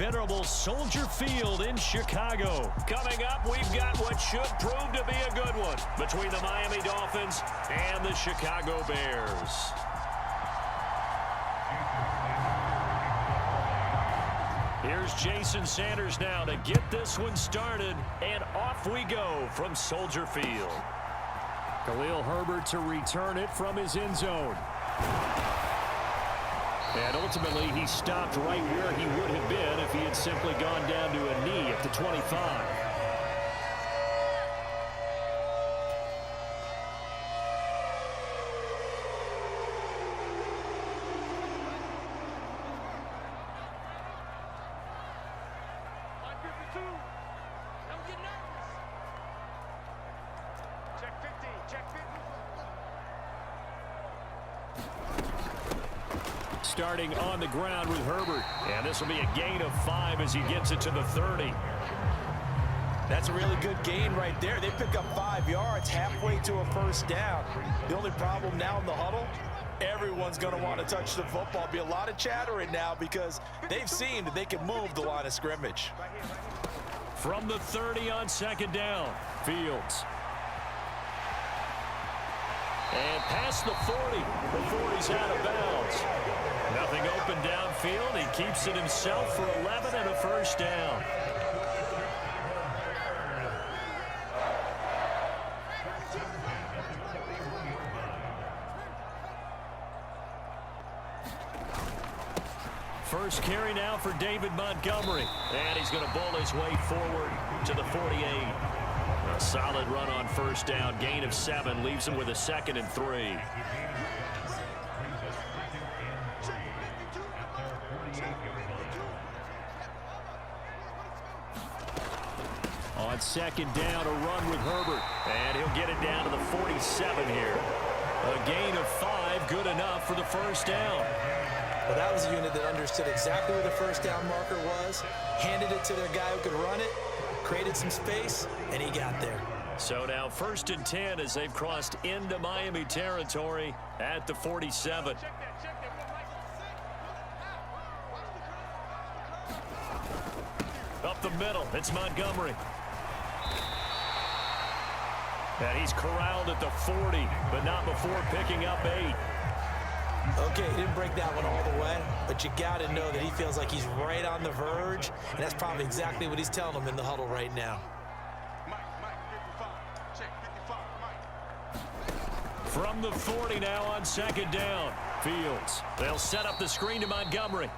venerable Soldier Field in Chicago. Coming up, we've got what should prove to be a good one between the Miami Dolphins and the Chicago Bears. Here's Jason Sanders now to get this one started, and off we go from Soldier Field. Khalil Herbert to return it from his end zone. And ultimately, he stopped right where he would have been if he had simply gone down to a knee at the 25. Starting on the ground with Herbert. And this will be a gain of 5 as he gets it to the 30. That's a really good gain right there. They pick up 5 yards halfway to a first down. The only problem now in the huddle, everyone's going to want to touch the football. Be a lot of chattering now because they've seen that they can move the line of scrimmage. From the 30 on second down, Fields. And past the 40. The 40's out of bounds. Nothing open downfield. He keeps it himself for 11 and a first down. First carry now for David Montgomery. And he's going to bowl his way forward to the 48. A solid run on first down. Gain of 7 leaves him with a 2nd and 3. On second down, a run with Herbert. And he'll get it down to the 47 here. A gain of 5, good enough for the first down. Well, that was a unit that understood exactly where the first down marker was, handed it to their guy who could run it, created some space, and he got there. So now 1st and 10 as they've crossed into Miami territory at the 47. Up the middle, it's Montgomery. And he's corralled at the 40, but not before picking up 8. Okay, he didn't break that one all the way, but you got to know that he feels like he's right on the verge, and that's probably exactly what he's telling them in the huddle right now. From the 40 now on second down, Fields. They'll set up the screen to Montgomery.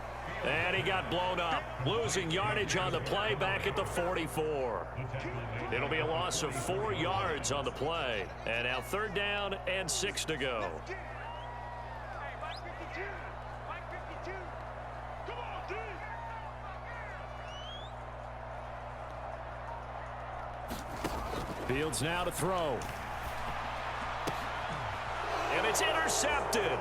And he got blown up, losing yardage on the play back at the 44. It'll be a loss of 4 yards on the play. And now 3rd down and 6 to go. Fields now to throw. And it's intercepted.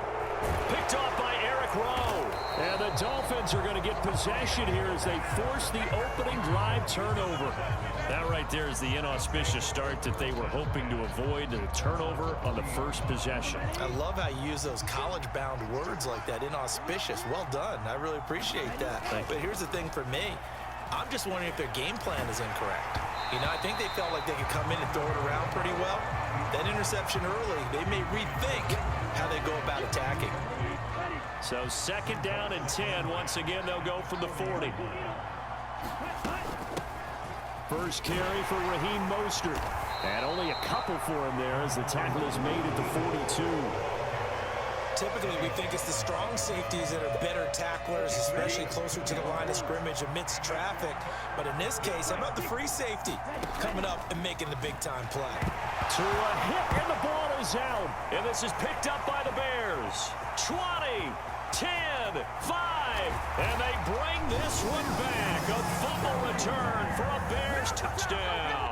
Picked off by Eric Rowe. And the Dolphins are going to get possession here as they force the opening drive turnover. That right there is the inauspicious start that they were hoping to avoid, the turnover on the first possession. I love how you use those college-bound words like that, inauspicious. Well done. I really appreciate that. But here's the thing for me. I'm just wondering if their game plan is incorrect. You know, I think they felt like they could come in and throw it around pretty well. That interception early, they may rethink how they go about attacking. So 2nd down and 10. Once again, they'll go from the 40. First carry for Raheem Mostert. And only a couple for him there as the tackle is made at the 42. Typically, we think it's the strong safeties that are better tacklers, especially closer to the line of scrimmage amidst traffic. But in this case, how about the free safety coming up and making the big-time play? To a hit, and the ball is out. And this is picked up by the Bears. 20, 10, 5, and they bring this one back. A fumble return for a Bears touchdown.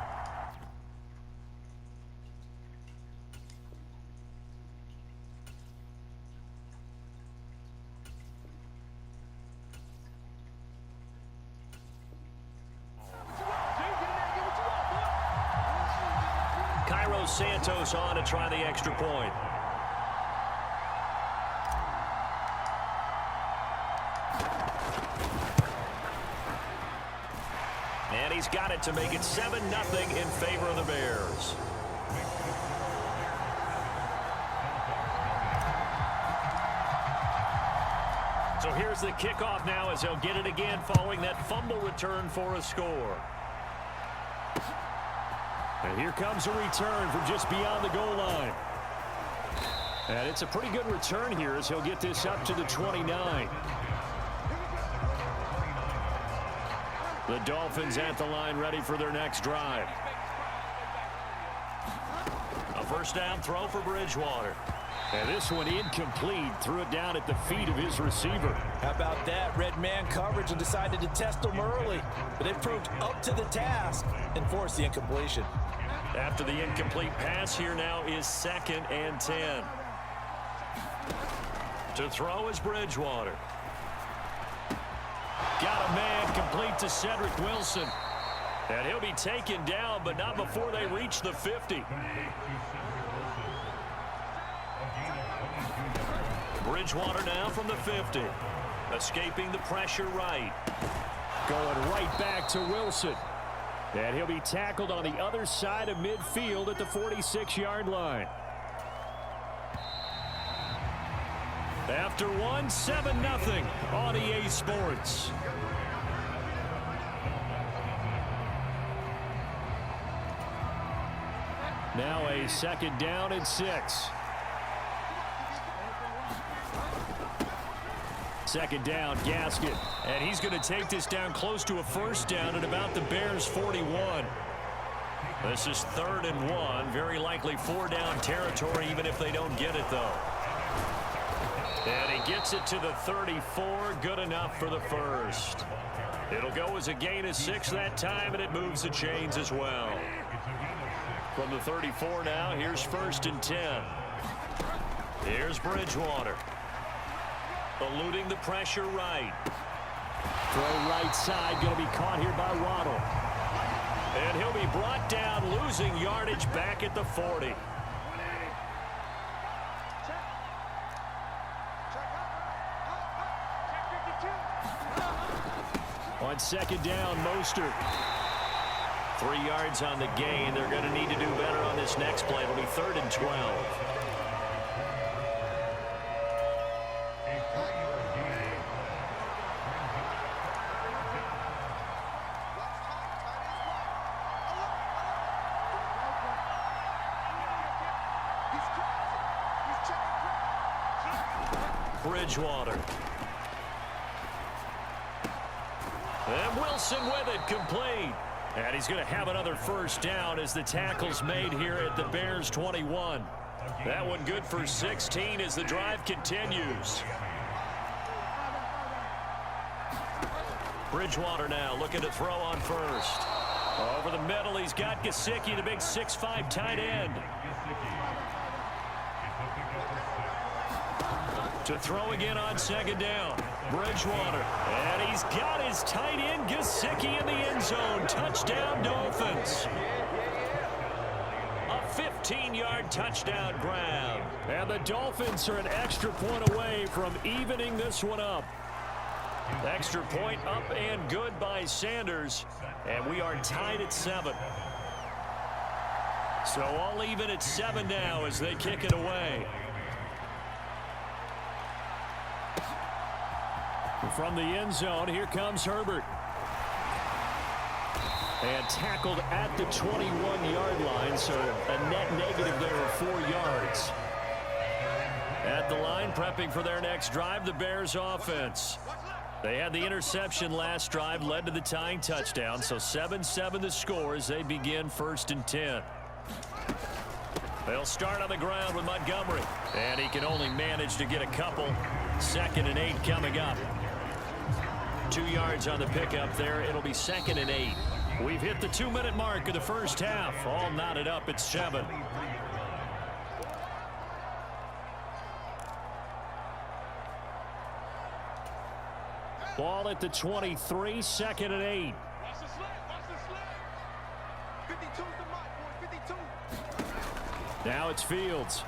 Santos on to try the extra point. And he's got it to make it 7-0 in favor of the Bears. So here's the kickoff now as he'll get it again following that fumble return for a score. And here comes a return from just beyond the goal line. And it's a pretty good return here as he'll get this up to the 29. The Dolphins at the line ready for their next drive. A first down throw for Bridgewater. And this one incomplete. Threw it down at the feet of his receiver. How about that? Red man coverage and decided to test him early. But they proved up to the task and forced the incompletion. After the incomplete pass, here now is 2nd and 10. To throw is Bridgewater. Got a man complete to Cedric Wilson. And he'll be taken down, but not before they reach the 50. Bridgewater now from the 50. Escaping the pressure right. Going right back to Wilson. And he'll be tackled on the other side of midfield at the 46-yard line. After one, 7-0 on EA Sports. Now a 2nd down and 6. 2nd down, Gasket. And he's going to take this down close to a first down at about the Bears' 41. This is 3rd and 1. Very likely 4-down territory, even if they don't get it, though. And he gets it to the 34. Good enough for the first. It'll go as a gain of 6 that time, and it moves the chains as well. From the 34 now, here's 1st and 10. Here's Bridgewater. Eluding the pressure right. Throw right side, going to be caught here by Waddle. And he'll be brought down, losing yardage back at the 40. On 2nd down, Mostert. 3 yards on the gain. They're going to need to do better on this next play. It'll be 3rd and 12. Bridgewater. And Wilson with it, complete. And he's going to have another first down as the tackle's made here at the Bears' 21. That one good for 16 as the drive continues. Bridgewater now looking to throw on first. Over the middle, he's got Gesicki, the big 6'5" tight end. To throw again on 2nd down. Bridgewater. And he's got his tight end, Gesicki, in the end zone. Touchdown, Dolphins. A 15-yard touchdown grab. And the Dolphins are an extra point away from evening this one up. Extra point up and good by Sanders. And we are tied at 7. So all even at 7 now as they kick it away. From the end zone, here comes Herbert. And tackled at the 21-yard line, so a net negative there of 4 yards. At the line, prepping for their next drive, the Bears offense. They had the interception last drive, led to the tying touchdown, so 7-7 the score as they begin 1st and 10. They'll start on the ground with Montgomery, and he can only manage to get a couple. 2nd and 8 coming up. 2 yards on the pickup there. It'll be 2nd and 8. We've hit the 2-minute mark of the first half. All knotted up at 7. Ball at the 23, 2nd and 8. Now it's Fields.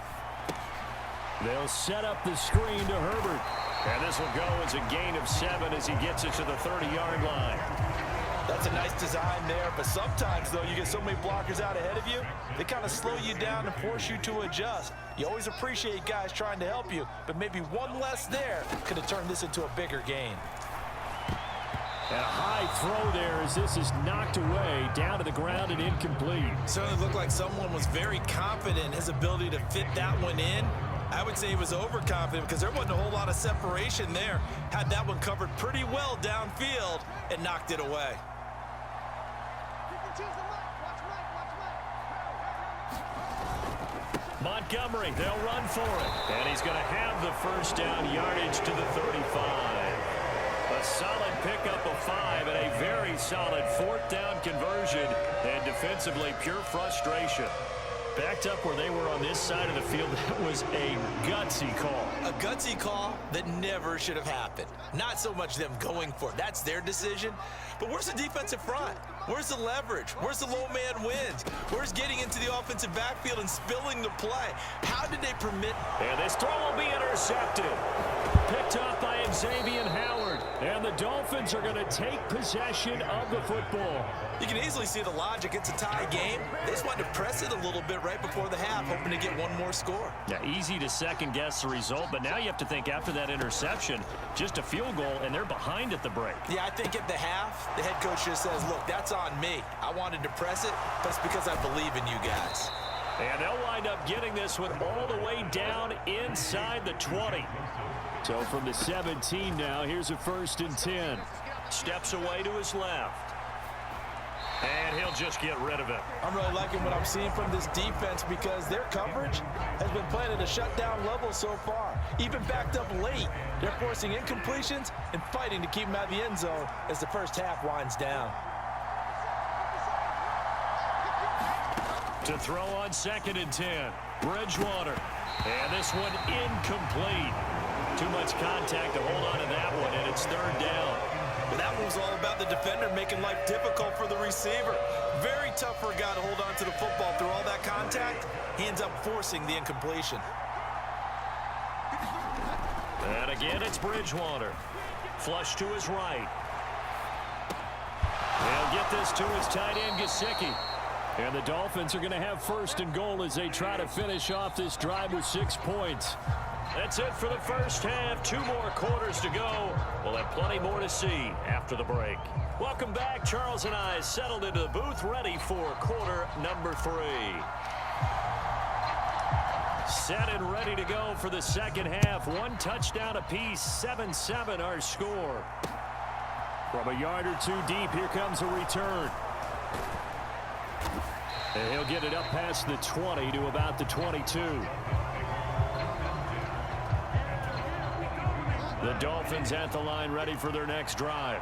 They'll set up the screen to Herbert. And this will go as a gain of 7 as he gets it to the 30-yard line. That's That's a nice design there, but sometimes, though, you get so many blockers out ahead of you, they kind of slow you down and force you to adjust. You always appreciate guys trying to help you, but maybe one less there could have turned this into a bigger gain. And a high throw there as this is knocked away, down to the ground and incomplete. Certainly looked like someone was very confident in his ability to fit that one in. I would say he was overconfident because there wasn't a whole lot of separation there. Had that one covered pretty well downfield and knocked it away. Montgomery, they'll run for it. And he's going to have the first down, yardage to the 35. A solid pickup of 5 and a very solid fourth down conversion. And defensively, pure frustration. Backed up where they were on this side of the field, that was a gutsy call. A gutsy call that never should have happened. Not so much them going for it. That's their decision. But where's the defensive front? Where's the leverage? Where's the low man wins? Where's getting into the offensive backfield and spilling the play? How did they permit? And this throw will be intercepted. Picked off by Xavier Howard. And the Dolphins are going to take possession of the football. You can easily see the logic. It's a tie game. They just wanted to press it a little bit right before the half, hoping to get one more score. Yeah, easy to second-guess the result, but now you have to think after that interception, just a field goal, and they're behind at the break. Yeah, I think at the half, the head coach just says, look, that's on me. I wanted to press it, but it's because I believe in you guys. And they'll wind up getting this one all the way down inside the 20. So from the 17 now, here's a 1st and 10. Steps away to his left. And he'll just get rid of it. I'm really liking what I'm seeing from this defense because their coverage has been playing at a shutdown level so far. Even backed up late, they're forcing incompletions and fighting to keep them out of the end zone as the first half winds down. To throw on 2nd and 10. Bridgewater. And this one incomplete. Too much contact to hold on to that one, and it's 3rd down. Well, that one was all about the defender making life difficult for the receiver. Very tough for a guy to hold on to the football through all that contact. He ends up forcing the incompletion. And again, it's Bridgewater. Flush to his right. He'll get this to his tight end, Gesicki. And the Dolphins are going to have 1st and goal as they try to finish off this drive with 6 points. That's it for the first half. 2 more quarters to go. We'll have plenty more to see after the break. Welcome back. Charles and I settled into the booth, ready for quarter number 3. Set and ready to go for the second half. 1 touchdown apiece. 7-7 our score. From a yard or 2 deep, here comes a return. And he'll get it up past the 20 to about the 22. The Dolphins at the line, ready for their next drive.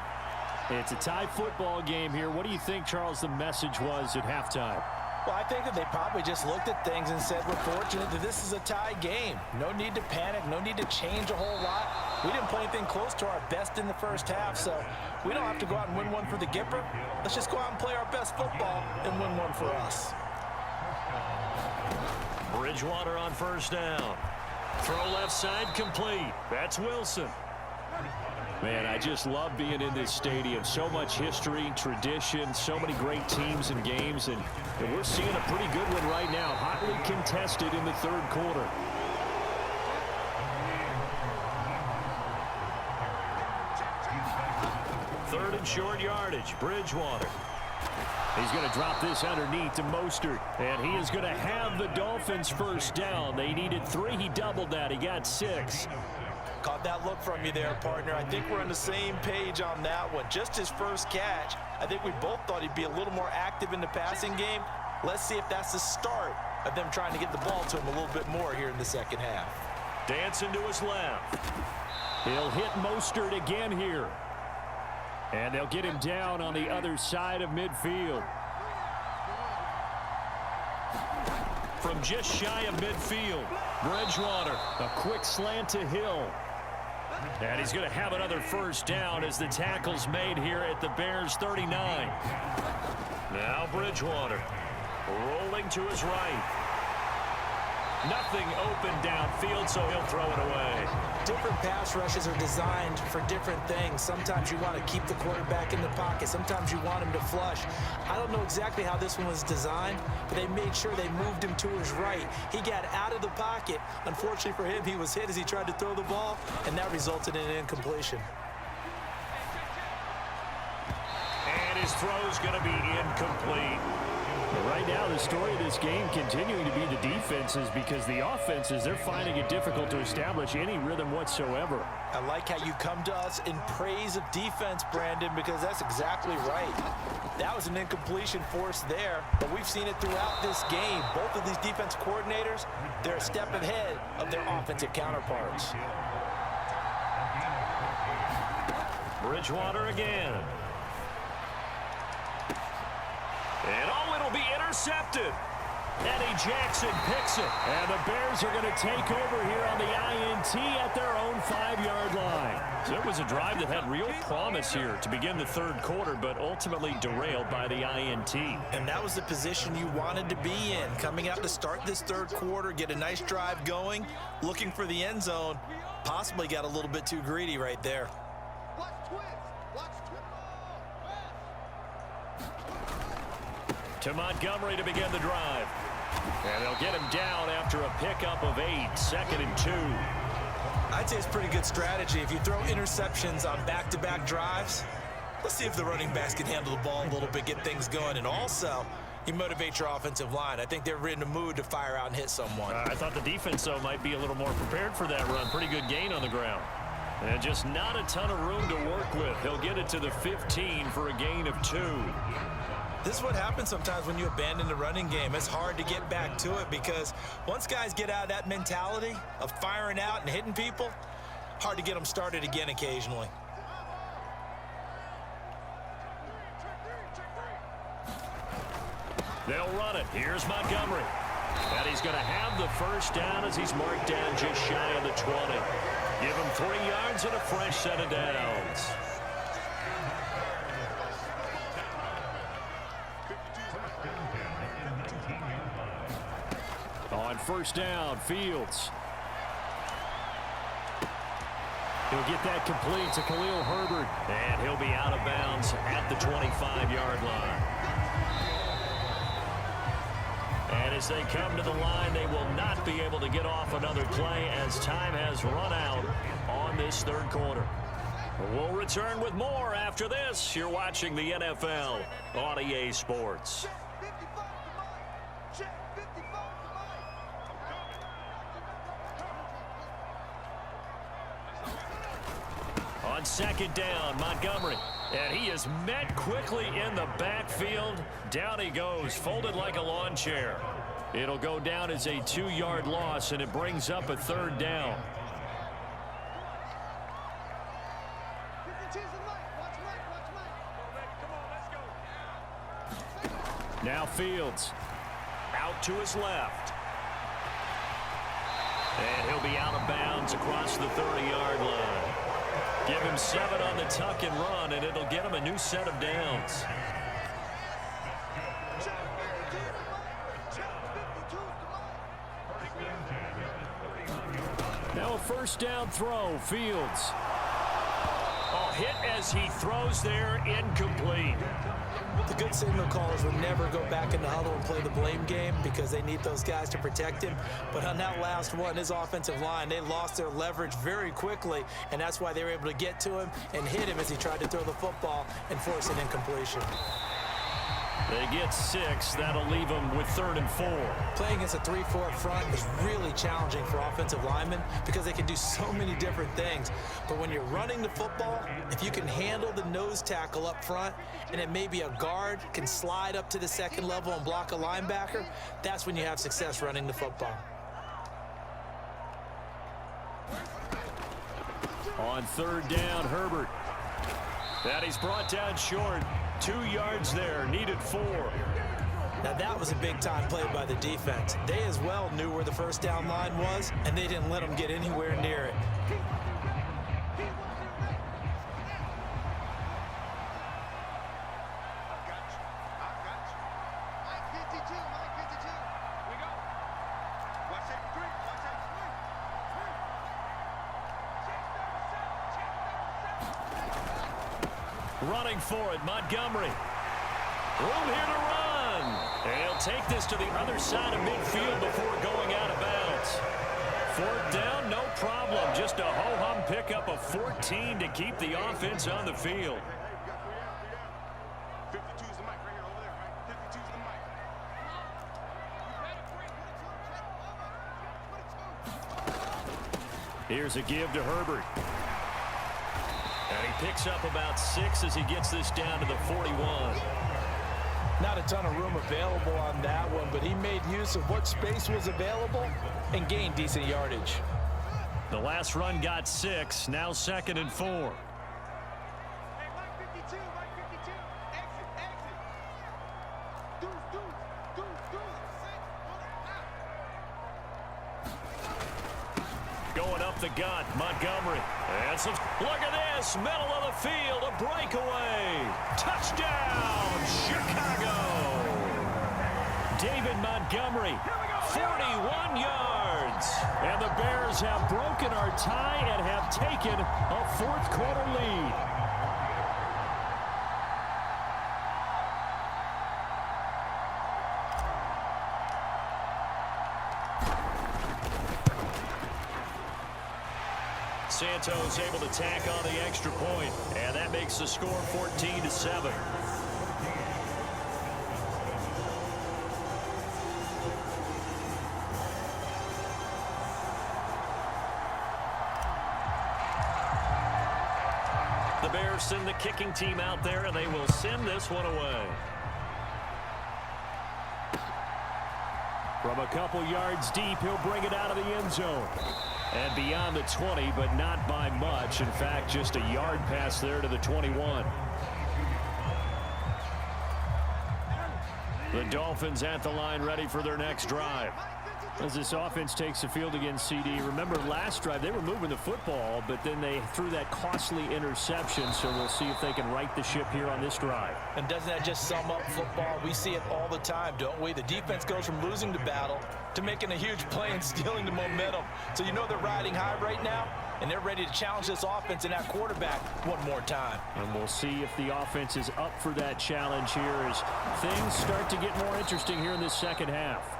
It's a tie football game here. What do you think, Charles, the message was at halftime? Well, I think that they probably just looked at things and said, we're fortunate that this is a tie game. No need to panic, no need to change a whole lot. We didn't play anything close to our best in the first half, so we don't have to go out and win one for the Gipper. Let's just go out and play our best football and win one for us. Bridgewater on 1st down. Throw left side complete. That's Wilson. Man, I just love being in this stadium. So much history, tradition, so many great teams and games, and we're seeing a pretty good one right now. Hotly contested in the 3rd quarter. Third and short yardage. Bridgewater. He's going to drop this underneath to Mostert, and he is going to have the Dolphins 1st down. They needed 3. He doubled that. He got 6. Caught that look from you there, partner. I think we're on the same page on that one. Just his first catch. I think we both thought he'd be a little more active in the passing game. Let's see if that's the start of them trying to get the ball to him a little bit more here in the second half. Dancing to his left. He'll hit Mostert again here. And they'll get him down on the other side of midfield. From just shy of midfield, Bridgewater. A quick slant to Hill. And he's going to have another 1st down as the tackle's made here at the Bears 39. Now Bridgewater rolling to his right. Nothing open downfield, so he'll throw it away. Different pass rushes are designed for different things. Sometimes you want to keep the quarterback in the pocket. Sometimes you want him to flush. I don't know exactly how this one was designed, but they made sure they moved him to his right. He got out of the pocket. Unfortunately for him, he was hit as he tried to throw the ball, and that resulted in an incompletion. And his throw's going to be incomplete. Right now, the story of this game continuing to be the defenses, because the offenses, they're finding it difficult to establish any rhythm whatsoever. I like how you come to us in praise of defense, Brandon, because that's exactly right. That was an incompletion forced there, but we've seen it throughout this game. Both of these defense coordinators, they're a step ahead of their offensive counterparts. Bridgewater again. And it'll be intercepted. Eddie Jackson picks it. And the Bears are going to take over here on the INT at their own 5-yard line. So it was a drive that had real promise here to begin the third quarter, but ultimately derailed by the INT. And that was the position you wanted to be in. Coming out to start this third quarter, get a nice drive going, looking for the end zone. Possibly got a little bit too greedy right there. To Montgomery to begin the drive. And they'll get him down after a pickup of 8, 2nd and 2. I'd say it's pretty good strategy. If you throw interceptions on back-to-back drives, let's see if the running backs can handle the ball a little bit, get things going. And also, you motivate your offensive line. I think they're in the mood to fire out and hit someone. I thought the defense, though, might be a little more prepared for that run. Pretty good gain on the ground. And just not a ton of room to work with. He'll get it to the 15 for a gain of 2. This is what happens sometimes when you abandon the running game. It's hard to get back to it because once guys get out of that mentality of firing out and hitting people, hard to get them started again occasionally. They'll run it. Here's Montgomery. And he's going to have the first down as he's marked down just shy of the 20. Give him 3 yards and a fresh set of downs. On first down, Fields. He'll get that complete to Khalil Herbert. And he'll be out of bounds at the 25-yard line. And as they come to the line, they will not be able to get off another play as time has run out on this third quarter. We'll return with more after this. You're watching the NFL on EA Sports. On second down, Montgomery. And he is met quickly in the backfield. Down he goes, folded like a lawn chair. It'll go down as a 2-yard loss, and it brings up a third down. Now Fields. Out to his left. And he'll be out of bounds across the 30-yard line. Give him 7 on the tuck and run, and it'll get him a new set of downs. Now a first down throw, Fields. Oh, hit as he throws there, incomplete. The good signal callers would never go back in the huddle and play the blame game because they need those guys to protect him. But on that last one, his offensive line, they lost their leverage very quickly, and that's why they were able to get to him and hit him as he tried to throw the football and force an incompletion. They get 6. That'll leave them with 3rd and 4. Playing against a 3-4 front is really challenging for offensive linemen because they can do so many different things. But when you're running the football, if you can handle the nose tackle up front and it may be a guard can slide up to the second level and block a linebacker, that's when you have success running the football. On third down, Herbert. That he's brought down short. 2 yards there, needed 4. Now that was a big-time play by the defense. They as well knew where the first down line was, and they didn't let them get anywhere near it. Running for it, Montgomery. Room here to run. And he'll take this to the other side of midfield before going out of bounds. Fourth down, no problem. Just a ho-hum pickup of 14 to keep the offense on the field. Here's a give to Herbert. And he picks up about 6 as he gets this down to the 41. Not a ton of room available on that one, but he made use of what space was available and gained decent yardage. The last run got 6, now 2nd and 4. Going up the gut, Montgomery. And some, look at this, middle of the field, a breakaway. Touchdown, Chicago. David Montgomery, 41 yards. And the Bears have broken our tie and have taken a fourth-quarter lead. Santos able to tack on the extra point, and that makes the score 14-7. The Bears send the kicking team out there, and they will send this one away. From a couple yards deep, he'll bring it out of the end zone. And beyond the 20, but not by much. In fact, just a yard pass there to the 21. The Dolphins at the line ready for their next drive. As this offense takes the field against CD, remember last drive they were moving the football, but then they threw that costly interception, so we'll see if they can right the ship here on this drive. And doesn't that just sum up football? We see it all the time, don't we? The defense goes from losing the battle to making a huge play and stealing the momentum. So you know they're riding high right now, and they're ready to challenge this offense and that quarterback one more time. And we'll see if the offense is up for that challenge here as things start to get more interesting here in this second half.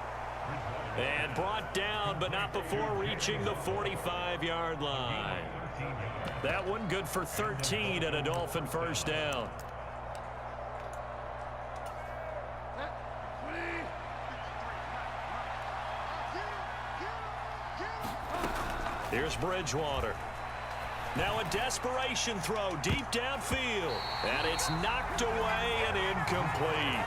And brought down, but not before reaching the 45-yard line. That one good for 13 and a Dolphin first down. Here's Bridgewater. Now a desperation throw deep downfield. And it's knocked away and incomplete.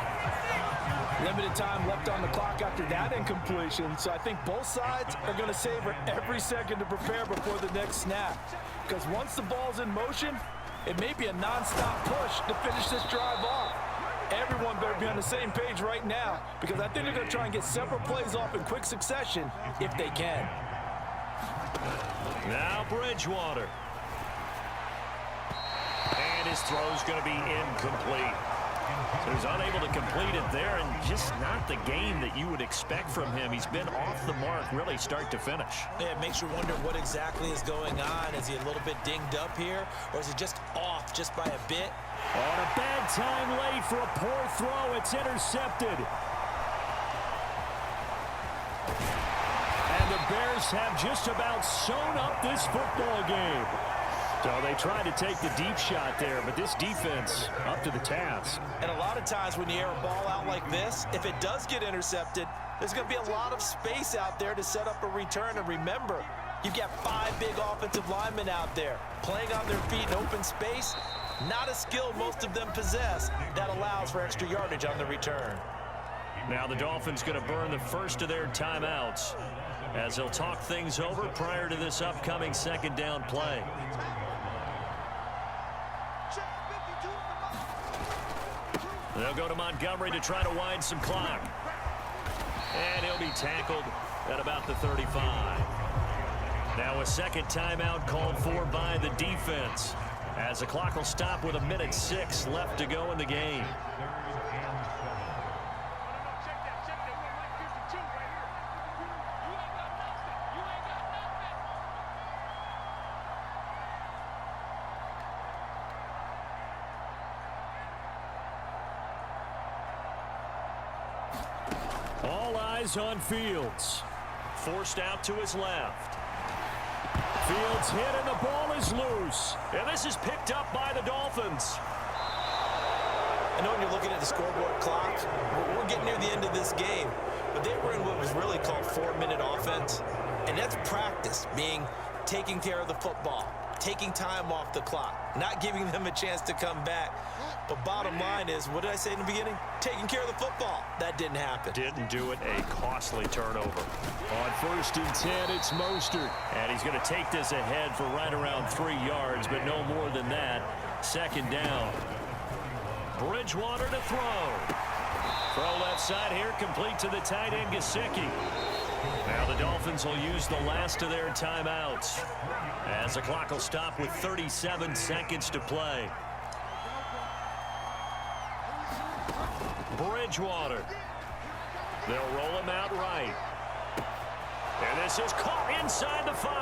Limited time left on the clock after that incompletion, so I think both sides are going to savor every second to prepare before the next snap. Because once the ball's in motion, it may be a non-stop push to finish this drive off. Everyone better be on the same page right now, because I think they're going to try and get several plays off in quick succession if they can. Now Bridgewater. And his throw's going to be incomplete. So he's unable to complete it there, and just not the game that you would expect from him. He's been off the mark really start to finish. Yeah, it makes you wonder what exactly is going on. Is he a little bit dinged up here, or is he just off just by a bit? On a bad time late for a poor throw. It's intercepted. And the Bears have just about sewn up this football game. So they tried to take the deep shot there, but this defense up to the task. And a lot of times when you air a ball out like this, if it does get intercepted, there's going to be a lot of space out there to set up a return. And remember, you've got 5 big offensive linemen out there playing on their feet in open space. Not a skill most of them possess that allows for extra yardage on the return. Now the Dolphins going to burn the first of their timeouts as they'll talk things over prior to this upcoming second down play. They'll go to Montgomery to try to wind some clock. And he'll be tackled at about the 35. Now a second timeout called for by the defense, as the clock will stop with 1:06 left to go in the game. is on Fields. Forced out to his left. Fields hit and the ball is loose. And this is picked up by the Dolphins. I know when you're looking at the scoreboard clock, we're getting near the end of this game, but they were in what was really called 4-minute offense, and that's practice, meaning taking care of the football, taking time off the clock, not giving them a chance to come back. But bottom line is, what did I say in the beginning? Taking care of the football. That didn't happen. Didn't do it. A costly turnover. On 1st and 10, it's Mostert. And he's going to take this ahead for right around 3 yards, but no more than that. 2nd down. Bridgewater to throw. Throw left side here, complete to the tight end, Gesicki. Now the Dolphins will use the last of their timeouts, as the clock will stop with 37 seconds to play. Bridgewater. They'll roll him out right. And this is caught inside the 5.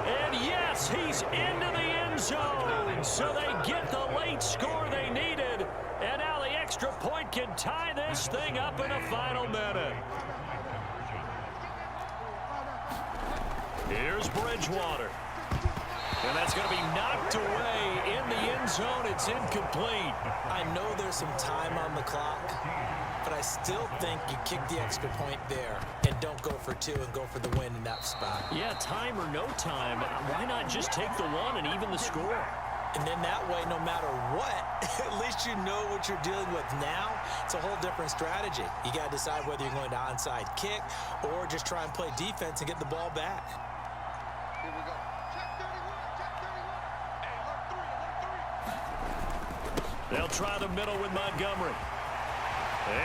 And yes, he's into the end zone. So they get the late score they needed. And now the extra point can tie this thing up in a final minute. Here's Bridgewater. And that's going to be knocked away in the end zone. It's incomplete. I know there's some time on the clock, but I still think you kick the extra point there and don't go for 2 and go for the win in that spot. Yeah, time or no time, why not just take the 1 and even the score? And then that way, no matter what, at least you know what you're dealing with now. It's a whole different strategy. You got to decide whether you're going to onside kick or just try and play defense and get the ball back. Here we go. Check 31, check 31. Hey, alert 3, alert 3. They'll try the middle with Montgomery.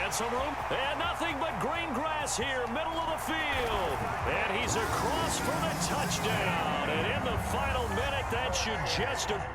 And some room. And nothing but green grass here, middle of the field. And he's across for the touchdown. And in the final minute, that should just have...